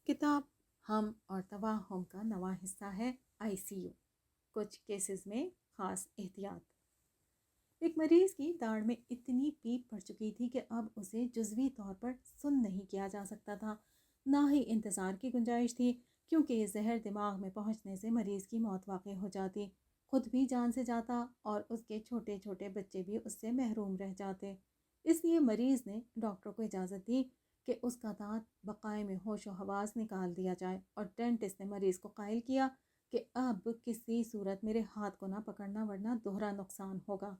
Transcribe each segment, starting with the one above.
کتاب ہم اور توہم کا نواں حصہ ہے ICU، کچھ کیسز میں خاص احتیاط۔ ایک مریض کی داڑھ میں اتنی پیپ پڑ چکی تھی کہ اب اسے جزوی طور پر سن نہیں کیا جا سکتا تھا، نہ ہی انتظار کی گنجائش تھی، کیونکہ یہ زہر دماغ میں پہنچنے سے مریض کی موت واقع ہو جاتی، خود بھی جان سے جاتا اور اس کے چھوٹے چھوٹے بچے بھی اس سے محروم رہ جاتے۔ اس لیے مریض نے ڈاکٹر کو اجازت دی کہ اس کا دانت بقائے میں ہوش و حواس نکال دیا جائے، اور ڈینٹسٹ نے مریض کو قائل کیا کہ اب کسی صورت میرے ہاتھ کو نہ پکڑنا ورنہ دوہرا نقصان ہوگا۔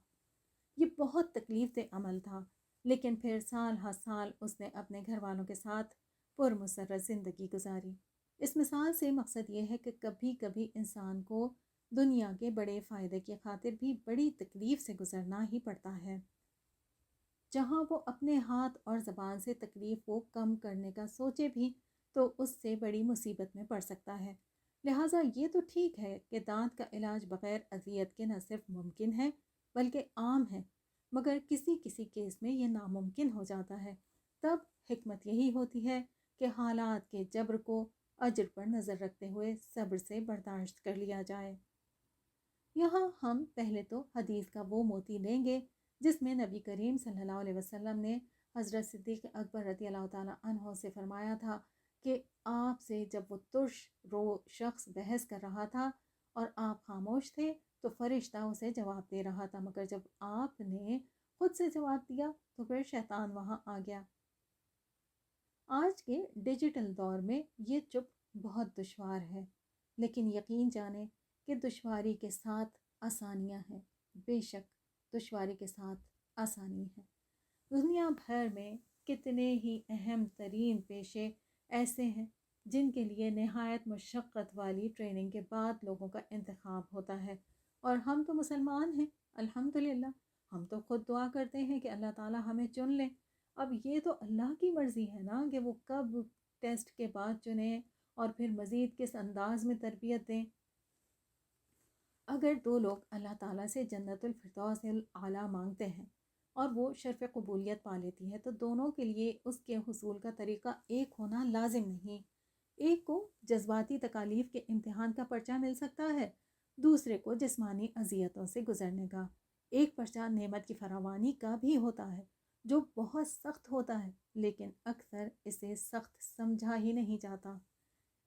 یہ بہت تکلیف دہ عمل تھا، لیکن پھر سال ہر سال اس نے اپنے گھر والوں کے ساتھ پرمسرت زندگی گزاری۔ اس مثال سے مقصد یہ ہے کہ کبھی کبھی انسان کو دنیا کے بڑے فائدے کی خاطر بھی بڑی تکلیف سے گزرنا ہی پڑتا ہے۔ جہاں وہ اپنے ہاتھ اور زبان سے تکلیف کو کم کرنے کا سوچے بھی تو اس سے بڑی مصیبت میں پڑ سکتا ہے۔ لہٰذا یہ تو ٹھیک ہے کہ دانت کا علاج بغیر اذیت کے نہ صرف ممکن ہے بلکہ عام ہے، مگر کسی کسی کیس میں یہ ناممکن ہو جاتا ہے۔ تب حکمت یہی ہوتی ہے کہ حالات کے جبر کو اجر پر نظر رکھتے ہوئے صبر سے برداشت کر لیا جائے۔ یہاں ہم پہلے تو حدیث کا وہ موتی لیں گے جس میں نبی کریم صلی اللہ علیہ وسلم نے حضرت صدیق اکبر رضی اللہ تعالیٰ عنہ سے فرمایا تھا کہ آپ سے جب وہ ترش رو شخص بحث کر رہا تھا اور آپ خاموش تھے تو فرشتہ اسے جواب دے رہا تھا، مگر جب آپ نے خود سے جواب دیا تو پھر شیطان وہاں آ گیا۔ آج کے ڈیجیٹل دور میں یہ چپ بہت دشوار ہے، لیکن یقین جانیں کہ دشواری کے ساتھ آسانیاں ہیں۔ بے شک دشواری کے ساتھ آسانی ہے۔ دنیا بھر میں کتنے ہی اہم ترین پیشے ایسے ہیں جن کے لیے نہایت مشقت والی ٹریننگ کے بعد لوگوں کا انتخاب ہوتا ہے، اور ہم تو مسلمان ہیں الحمدللہ، ہم تو خود دعا کرتے ہیں کہ اللہ تعالی ہمیں چن لیں۔ اب یہ تو اللہ کی مرضی ہے نا کہ وہ کب ٹیسٹ کے بعد چنیں اور پھر مزید کس انداز میں تربیت دیں۔ اگر دو لوگ اللہ تعالیٰ سے جنت الفردوس الاعلیٰ مانگتے ہیں اور وہ شرف قبولیت پا لیتی ہے تو دونوں کے لیے اس کے حصول کا طریقہ ایک ہونا لازم نہیں۔ ایک کو جذباتی تکالیف کے امتحان کا پرچہ مل سکتا ہے، دوسرے کو جسمانی اذیتوں سے گزرنے کا۔ ایک پرچہ نعمت کی فراوانی کا بھی ہوتا ہے جو بہت سخت ہوتا ہے، لیکن اکثر اسے سخت سمجھا ہی نہیں جاتا۔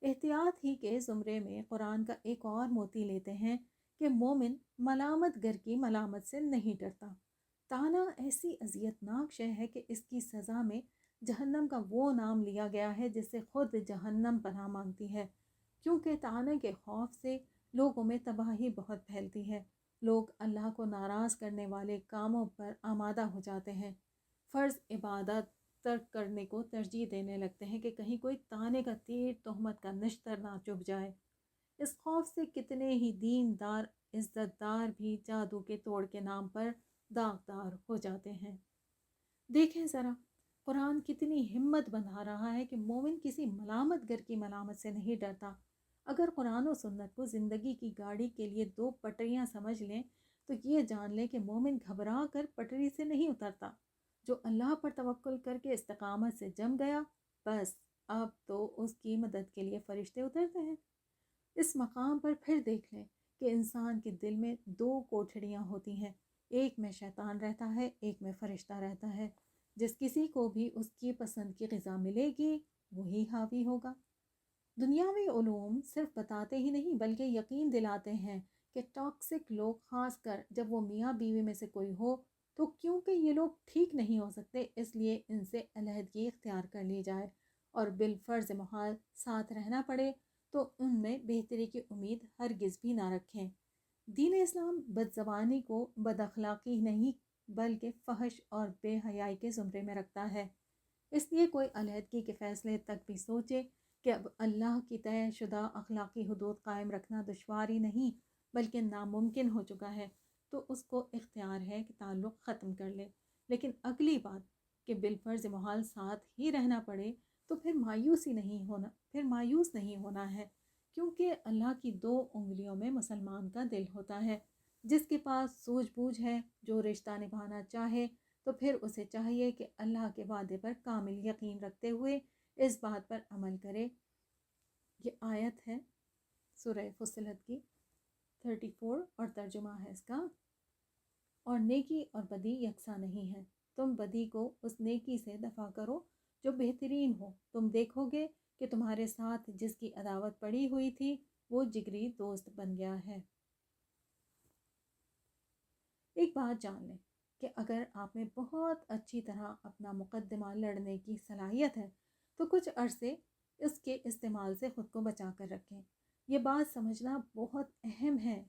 احتیاط ہی کے زمرے میں قرآن کا ایک اور موتی لیتے ہیں کہ مومن ملامت گر کی ملامت سے نہیں ڈرتا۔ طعنہ ایسی اذیت ناک شے ہے کہ اس کی سزا میں جہنم کا وہ نام لیا گیا ہے جس سے خود جہنم پناہ مانگتی ہے، کیونکہ طعنہ کے خوف سے لوگوں میں تباہی بہت پھیلتی ہے۔ لوگ اللہ کو ناراض کرنے والے کاموں پر آمادہ ہو جاتے ہیں، فرض عبادت ترک کرنے کو ترجیح دینے لگتے ہیں کہ کہیں کوئی طعنے کا تیر تہمت کا نشتر نہ چبھ جائے۔ اس خوف سے کتنے ہی دین دار عزت دار بھی جادو کے توڑ کے نام پر داغدار ہو جاتے ہیں۔ دیکھیں ذرا قرآن کتنی ہمت بندھا رہا ہے کہ مومن کسی ملامت گر کی ملامت سے نہیں ڈرتا۔ اگر قرآن و سنت کو زندگی کی گاڑی کے لیے دو پٹریاں سمجھ لیں تو یہ جان لیں کہ مومن گھبرا کر پٹری سے نہیں اترتا۔ جو اللہ پر توکل کر کے استقامت سے جم گیا، بس اب تو اس کی مدد کے لیے فرشتے اترتے ہیں۔ اس مقام پر پھر دیکھ لیں کہ انسان کے دل میں دو کوٹھڑیاں ہوتی ہیں، ایک میں شیطان رہتا ہے، ایک میں فرشتہ رہتا ہے۔ جس کسی کو بھی اس کی پسند کی غذا ملے گی وہی حاوی ہوگا۔ دنیاوی علوم صرف بتاتے ہی نہیں بلکہ یقین دلاتے ہیں کہ ٹاکسک لوگ، خاص کر جب وہ میاں بیوی میں سے کوئی ہو، تو کیونکہ یہ لوگ ٹھیک نہیں ہو سکتے اس لیے ان سے علیحدگی اختیار کر لی جائے اور بالفرض محال ساتھ رہنا پڑے تو ان میں بہتری کی امید ہرگز بھی نہ رکھیں۔ دین اسلام بد زبانی کو بد اخلاقی نہیں بلکہ فحش اور بے حیائی کے زمرے میں رکھتا ہے۔ اس لیے کوئی علیحدگی کے فیصلے تک بھی سوچے کہ اب اللہ کی طے شدہ اخلاقی حدود قائم رکھنا دشواری نہیں بلکہ ناممکن ہو چکا ہے تو اس کو اختیار ہے کہ تعلق ختم کر لے۔ لیکن اگلی بات کہ بالفرض محال ساتھ ہی رہنا پڑے تو پھر مایوس نہیں ہونا ہے، کیونکہ اللہ کی دو انگلیوں میں مسلمان کا دل ہوتا ہے۔ جس کے پاس سوجھ بوجھ ہے، جو رشتہ نبھانا چاہے تو پھر اسے چاہیے کہ اللہ کے وعدے پر کامل یقین رکھتے ہوئے اس بات پر عمل کرے یہ آیت ہے سورہ فصلت کی 34 اور ترجمہ ہے اس کا، اور نیکی اور بدی یکساں نہیں ہے، تم بدی کو اس نیکی سے دفع کرو جو بہترین ہو، تم دیکھو گے کہ تمہارے ساتھ جس کی عداوت پڑی ہوئی تھی وہ جگری دوست بن گیا ہے۔ ایک بات جان لیں کہ اگر آپ میں بہت اچھی طرح اپنا مقدمہ لڑنے کی صلاحیت ہے تو کچھ عرصے اس کے استعمال سے خود کو بچا کر رکھیں۔ یہ بات سمجھنا بہت اہم ہے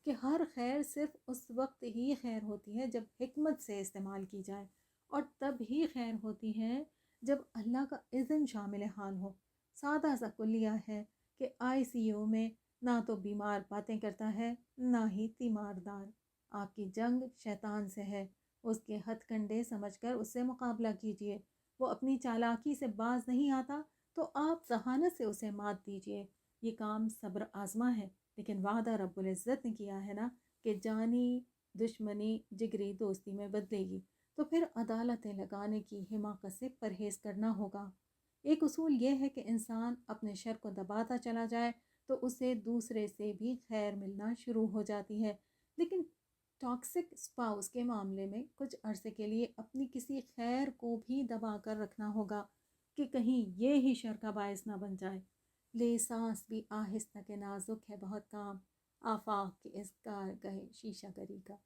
کہ ہر خیر صرف اس وقت ہی خیر ہوتی ہے جب حکمت سے استعمال کی جائے، اور تب ہی خیر ہوتی ہے جب اللہ کا اذن شامل حال ہو۔ سادہ سا کلیہ ہے کہ ICU میں نہ تو بیمار باتیں کرتا ہے نہ ہی تیماردار۔ آپ کی جنگ شیطان سے ہے، اس کے ہتھ کنڈے سمجھ کر اس سے مقابلہ کیجئے۔ وہ اپنی چالاکی سے باز نہیں آتا تو آپ ذہانت سے اسے مات دیجئے۔ یہ کام صبر آزما ہے، لیکن وعدہ رب العزت نے کیا ہے نا کہ جانی دشمنی جگری دوستی میں بدلے گی، تو پھر عدالتیں لگانے کی حماقت سے پرہیز کرنا ہوگا۔ ایک اصول یہ ہے کہ انسان اپنے شر کو دباتا چلا جائے تو اسے دوسرے سے بھی خیر ملنا شروع ہو جاتی ہے، لیکن ٹاکسک اسپاؤس کے معاملے میں کچھ عرصے کے لیے اپنی کسی خیر کو بھی دبا کر رکھنا ہوگا کہ کہیں یہ ہی شر کا باعث نہ بن جائے۔ لے سانس بھی آہستہ کے نازک ہے بہت کام، آفاق کے اس کارگہ شیشہ گری کا۔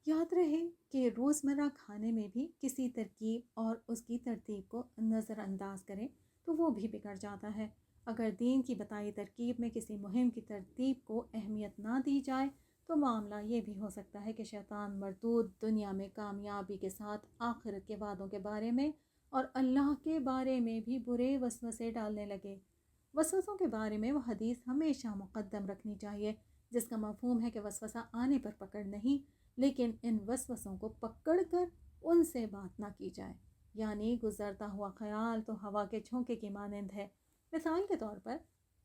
یاد رہے کہ روزمرہ کھانے میں بھی کسی ترکیب اور اس کی ترتیب کو نظر انداز کریں تو وہ بھی بگڑ جاتا ہے۔ اگر دین کی بتائی ترکیب میں کسی مہم کی ترتیب کو اہمیت نہ دی جائے تو معاملہ یہ بھی ہو سکتا ہے کہ شیطان مردود دنیا میں کامیابی کے ساتھ آخرت کے وعدوں کے بارے میں اور اللہ کے بارے میں بھی برے وسوسے ڈالنے لگے۔ وسوسوں کے بارے میں وہ حدیث ہمیشہ مقدم رکھنی چاہیے جس کا مفہوم ہے کہ وسوسہ آنے پر پکڑ نہیں، لیکن ان وسوسوں کو پکڑ کر ان سے بات نہ کی جائے، یعنی گزرتا ہوا خیال تو ہوا کے جھونکے کی مانند ہے۔ مثال کے طور پر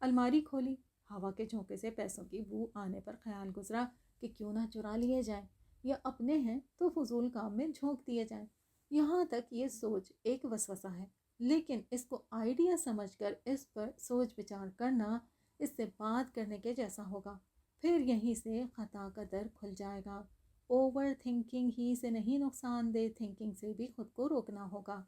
الماری کھولی، ہوا کے جھونکے سے پیسوں کی بو آنے پر خیال گزرا کہ کیوں نہ چرا لیے جائیں، یا اپنے ہیں تو فضول کام میں جھونک دیے جائیں۔ یہاں تک یہ سوچ ایک وسوسہ ہے، لیکن اس کو آئیڈیا سمجھ کر اس پر سوچ بچار کرنا اس سے بات کرنے کے جیسا ہوگا۔ پھر یہیں سے خطا کا در کھل جائے گا۔ اوور تھنکنگ ہی سے نہیں، نقصان دہ تھنکنگ سے بھی خود کو روکنا ہوگا۔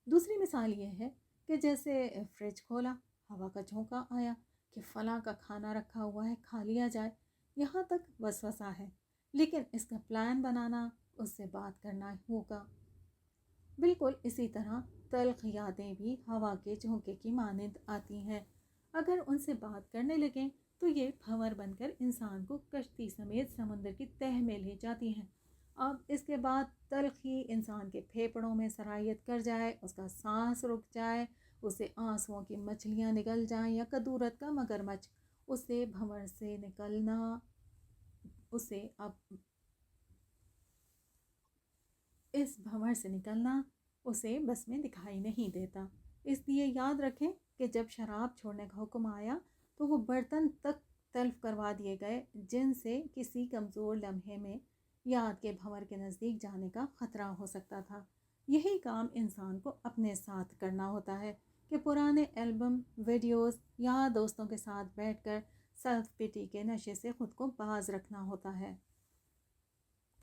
دوسری مثال یہ ہے کہ جیسے فریج کھولا، ہوا کا جھونکا آیا کہ فلاں کا کھانا رکھا ہوا ہے، کھا لیا جائے، یہاں تک وسوسہ ہے، لیکن اس کا پلان بنانا، اس سے بات کرنا ہوگا۔ بالکل اسی طرح تلخ یادیں بھی ہوا کے جھونکے کی مانند آتی ہیں، اگر ان سے بات کرنے لگیں تو یہ بھنور بن کر انسان کو کشتی سمیت سمندر کی تہہ میں لے جاتی ہیں۔ اب اس کے بعد تلخی انسان کے پھیپڑوں میں سرایت کر جائے، اس کا سانس رک جائے، اسے آنسوؤں کی مچھلیاں نگل جائیں یا کدورت کا مگرمچھ، اسے بھنور سے نکلنا اسے بس میں دکھائی نہیں دیتا۔ اس لیے یاد رکھیں کہ جب شراب چھوڑنے کا حکم آیا تو وہ برتن تک تلف کروا دیے گئے جن سے کسی کمزور لمحے میں یاد کے بھنور کے نزدیک جانے کا خطرہ ہو سکتا تھا۔ یہی کام انسان کو اپنے ساتھ کرنا ہوتا ہے کہ پرانے البم، ویڈیوز یا دوستوں کے ساتھ بیٹھ کر سیلف پیٹی کے نشے سے خود کو باز رکھنا ہوتا ہے۔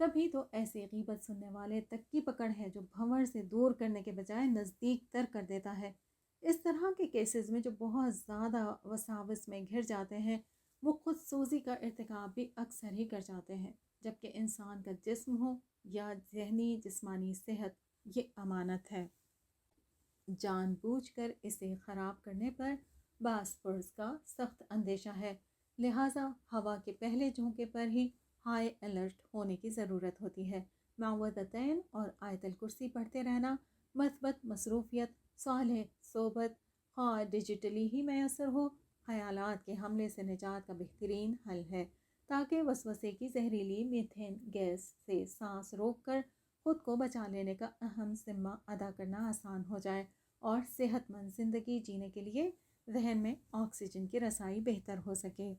تبھی تو ایسے غیبت سننے والے تک کی پکڑ ہے جو بھنور سے دور کرنے کے بجائے نزدیک تر کر دیتا ہے۔ اس طرح کے کیسز میں جو بہت زیادہ وساوس میں گھر جاتے ہیں وہ خود سوزی کا ارتکاب بھی اکثر ہی کر جاتے ہیں، جبکہ انسان کا جسم ہو یا ذہنی جسمانی صحت یہ امانت ہے۔ جان بوجھ کر اسے خراب کرنے پر باس پرس کا سخت اندیشہ ہے، لہٰذا ہوا کے پہلے جھونکے پر ہی ہائی الرٹ ہونے کی ضرورت ہوتی ہے۔ معوذتین اور آیت الکرسی پڑھتے رہنا مثبت مصروفیت، صالح صحبت، خواہ ڈیجیٹلی ہی میسر ہو، خیالات کے حملے سے نجات کا بہترین حل ہے، تاکہ وسوسے کی زہریلی میتھین گیس سے سانس روک کر خود کو بچا لینے کا اہم ذمہ ادا کرنا آسان ہو جائے اور صحت مند زندگی جینے کے لیے ذہن میں آکسیجن کی رسائی بہتر ہو سکے۔